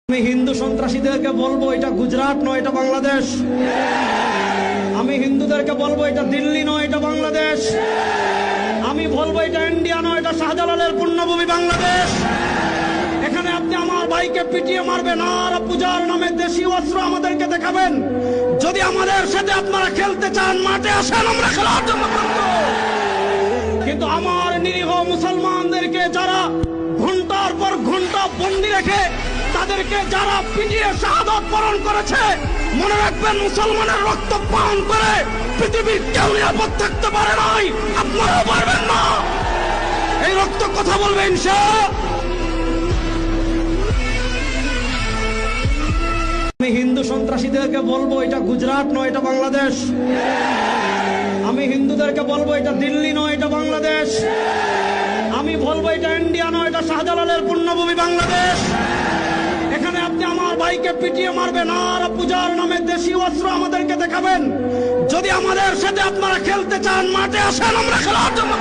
আমি হিন্দু সন্ত্রাসীদেরকে বলবো এটা গুজরাট নয়, এটা বাংলাদেশ। আমি হিন্দুদেরকে বলবো এটা দিল্লি নয়, এটা বাংলাদেশ। আমি বলবো এটা ইন্ডিয়া নয়, এটা শাহজালালের পুণ্যভূমি বাংলাদেশ। এখানে আপনি আমার ভাইকে পিটিয়ে মারবেন আর পূজার নামে দেশি অস্ত্র আমাদেরকে দেখাবেন। যদি আমাদের সাথে আপনারা খেলতে চান মাঠে আসেন, আমরা খেলার জন্য প্রস্তুত। কিন্তু আমার নিরীহ মুসলমানদেরকে যারা ঘন্টার পর ঘন্টা বন্দি রেখে তাদেরকে যারা পিটিয়ে শাহাদাত বরণ করেছে, মনে রাখবেন মুসলমানের রক্ত পান করে পৃথিবীর কেউ নিরাপদ থাকতে পারে নাই, আপনারাও পারবেন না। এই রক্ত কথা বলবে ইনশাআল্লাহ। আমি হিন্দু সন্ত্রাসীদেরকে বলবো এটা গুজরাট নয়, এটা বাংলাদেশ। আমি হিন্দুদেরকে বলবো এটা দিল্লি নয়, এটা বাংলাদেশ। আমি বলবো এটা ইন্ডিয়া নয়, এটা শাহজালালের পুণ্যভূমি বাংলাদেশ। এখানে আপনি আমার ভাইকে পিটিয়ে মারবেন আর পূজার নামে দেশি অস্ত্র আমাদেরকে দেখাবেন। যদি আমাদের সাথে আপনারা খেলতে চান মাঠে আসেন, আমরা খেলার জন্য